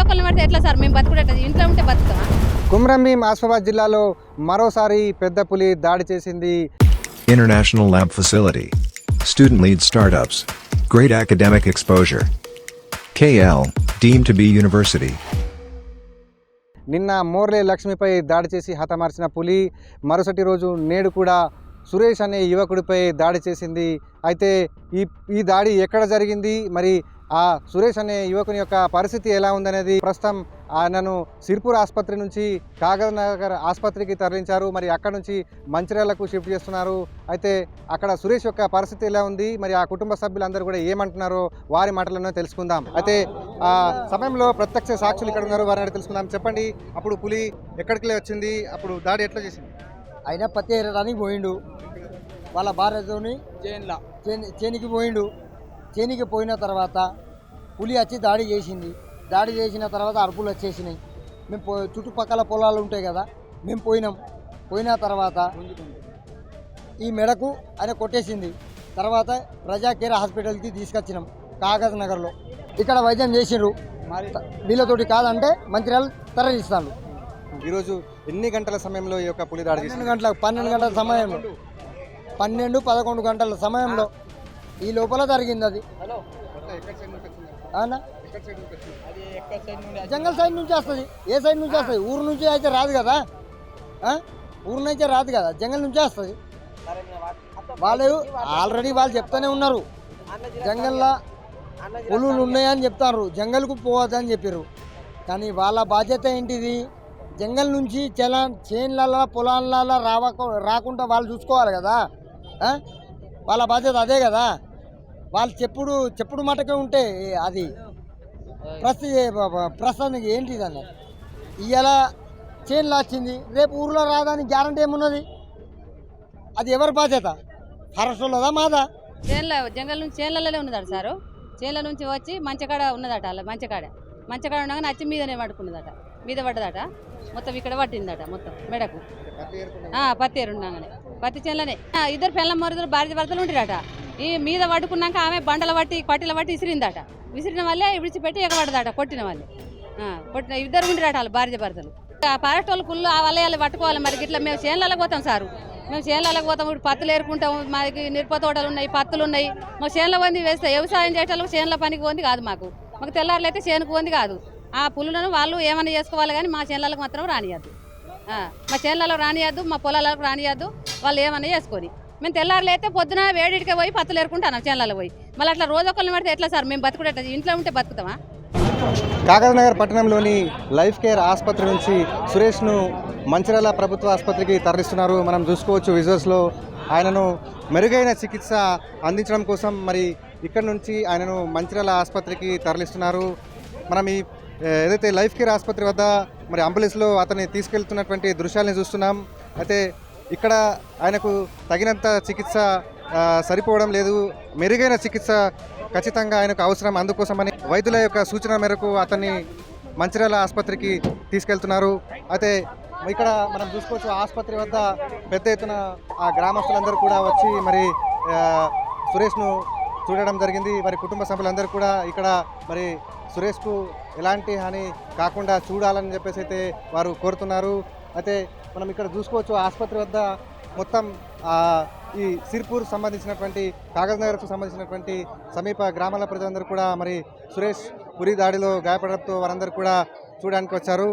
ఒకరిని పడితే ఎట్లా సార్ మేము బతుకుడేట ఇంట్లో ఉంటే బతుకుతామా? కుమ్రంభీం ఆసిఫాబాద్ జిల్లాలో మరోసారి పెద్ద పులి దాడి చేసింది. International Lab Facility. Student lead startups. Great academic exposure. KL, deemed to be university. నిన్న మోర్లే లక్ష్మిపై దాడి చేసి హతమార్చిన పులి మరుసటి రోజు నేడు కూడా సురేష్ అనే యువకుడిపై దాడి చేసింది. అయితే ఈ దాడి ఎక్కడ జరిగింది, మరి ఆ సురేష్ అనే యువకుని యొక్క పరిస్థితి ఎలా ఉందనేది ప్రస్తుతం ఆయనను సిర్పూర్ ఆసుపత్రి నుంచి కాగజ్ నగర్ ఆసుపత్రికి తరలించారు. మరి అక్కడ నుంచి మంచిర్యాలకు షిఫ్ట్ చేస్తున్నారు. అయితే అక్కడ సురేష్ యొక్క పరిస్థితి ఎలా ఉంది, మరి ఆ కుటుంబ సభ్యులందరూ కూడా ఏమంటున్నారో వారి మాటలను తెలుసుకుందాం. అయితే ఆ సమయంలో ప్రత్యక్ష సాక్షులు ఇక్కడ ఉన్నారు, వారిని తెలుసుకుందాం. చెప్పండి, అప్పుడు పులి ఎక్కడికి వచ్చింది, అప్పుడు దాడి ఎట్లా చేసింది? ఆయన పత్తి ఏరడానికి పోయిండు, వాళ్ళ భార్యతోని చేనికి పోయిండు. చేనికి పోయిన తర్వాత పులి వచ్చి దాడి చేసింది. దాడి చేసిన తర్వాత అరుపులు వచ్చేసినాయి. మేము చుట్టుపక్కల పొలాలు ఉంటాయి కదా, మేము పోయిన తర్వాత ఈ మెడకు ఆయన కొట్టేసింది. తర్వాత ప్రజా కేర్ హాస్పిటల్కి తీసుకొచ్చినాం కాగజ్ నగర్లో. ఇక్కడ వైద్యం చేసిండ్రు. వీళ్ళతోటి కాదంటే మంచిర్యాల తరలిస్తాను. ఈరోజు ఎన్ని గంటల సమయంలో ఈ యొక్క పులి దాడి చేసింది? 12 గంటల సమయంలో 12-11 గంటల సమయంలో ఈ లోపల జరిగింది. అది జంగల్ సైడ్ నుంచి వస్తుంది. ఏ సైడ్ నుంచి వస్తుంది? ఊరు నుంచి అయితే రాదు కదా, ఊరు నుంచి రాదు కదా, జంగల్ నుంచే వస్తుంది. వాళ్ళు ఆల్రెడీ వాళ్ళు చెప్తానే ఉన్నారు, జంగల్లో పులులు ఉన్నాయని చెప్తారు, జంగల్కు పోవద్దని చెప్పారు. కానీ వాళ్ళ బాధ్యత ఏంటిది? జంగల్ నుంచి చేన్లలో పొలాలలో రాకుండా వాళ్ళు చూసుకోవాలి కదా. వాళ్ళ బాధ్యత అదే కదా. వాళ్ళు చెప్పుడు మటుకే ఉంటే అది ప్రస్తుతానికి ఏంటిది అన్న. ఇవాళ చేన్లో వచ్చింది, రేపు ఊర్లో రాదని గ్యారంటీ ఏమున్నది? అది ఎవరి బాధ్యత? ఫారెస్ట్లోదా మాదా? జంగల్ నుంచి చేన్లలోనే ఉన్నదట సారు. చేన్ల నుంచి వచ్చి మంచకాడ ఉన్నదట. అలా మంచకాడ ఉండగానే నచ్చి మీదనే పడుకున్నదట, మీద పడ్డదట. మొత్తం ఇక్కడ పట్టిందట, మొత్తం మెడకు. పత్తి ఏరు ఉండగానే పత్తి చేనులనే ఇద్దరు పిల్లల మరుదులు భార్య భర్తలు ఉంటారట. ఈ మీద పట్టుకున్నాక ఆమె బండల పట్టిల పట్టి విసిరిందట. విసిరిన వాళ్ళే విడిచిపెట్టి ఎగబడదట. కొట్టిన ఇద్దరు ఉండిరట వాళ్ళు భార్య భర్తలు. ఆ ఫారెస్ట్ వాళ్ళు కుళ్ళు ఆ వలయాలు పట్టుకోవాలి. మరి ఇట్లా మేము చేనులకు పోతాం సారు, మేము చేనులకు పోతాం. ఇప్పుడు పత్తులు ఏరుకుంటాం, మాకు మిరప తోటలు ఉన్నాయి, పత్తులు ఉన్నాయి. మాకు చేనుల పొంది వేస్తే వ్యవసాయం చేయటం చేనుల పనికి పోంది కాదు. మాకు తెల్లారులు అయితే చేనుకు పోంది కాదు. ఆ పులులను వాళ్ళు ఏమైనా చేసుకోవాలి, కానీ మా చేనులకు మాత్రం రానియద్దు. మా చేనులలో రానియద్దు, మా పొలాలకు రానియద్దు. వాళ్ళు ఏమైనా చేసుకొని మేము తెల్లారులు అయితే పొద్దున వేడికే పోయి పత్తులు ఏరుకుంటాను చేనులలో పోయి. మళ్ళీ అట్లా రోజు ఒకరిని పడితే ఎట్లా సార్? మేము బతుకుడేట ఇంట్లో ఉంటే బతుకుతామా? కాగజ్ నగర్ పట్టణంలోని లైఫ్ కేర్ ఆసుపత్రి నుంచి సురేష్ను మంచిర్యాల ప్రభుత్వ ఆసుపత్రికి తరలిస్తున్నారు. మనం చూసుకోవచ్చు విజువల్స్లో. ఆయనను మెరుగైన చికిత్స అందించడం కోసం మరి ఇక్కడ నుంచి ఆయనను మంచిర్యాల ఆసుపత్రికి తరలిస్తున్నారు. మనం ఈ ఏదైతే లైఫ్ కేర్ ఆసుపత్రి వద్ద మరి అంబులెన్స్లో అతన్ని తీసుకెళ్తున్నటువంటి దృశ్యాలని చూస్తున్నాం. అయితే ఇక్కడ ఆయనకు తగినంత చికిత్స సరిపోవడం లేదు, మెరుగైన చికిత్స ఖచ్చితంగా ఆయనకు అవసరం. అందుకోసమని వైద్యుల యొక్క సూచన మేరకు అతన్ని మంచిర్యాల ఆసుపత్రికి తీసుకెళ్తున్నారు. అయితే ఇక్కడ మనం చూసుకోవచ్చు ఆసుపత్రి వద్ద పెద్ద ఎత్తున ఆ గ్రామస్తులందరూ కూడా వచ్చి మరి సురేష్ను చూడడం జరిగింది. మరి కుటుంబ సభ్యులందరూ కూడా ఇక్కడ మరి సురేష్కు ఎలాంటి హాని కాకుండా చూడాలని చెప్పేసి అయితే వారు కోరుతున్నారు. అయితే మనం ఇక్కడ చూసుకోవచ్చు ఆసుపత్రి వద్ద మొత్తం ఈ సిర్పూర్ సంబంధించినటువంటి కాగజ్ నగర్కు సంబంధించినటువంటి సమీప గ్రామాల ప్రజలందరూ కూడా మరి సురేష్ పులి దాడిలో గాయపడడంతో వారందరూ కూడా చూడడానికి వచ్చారు.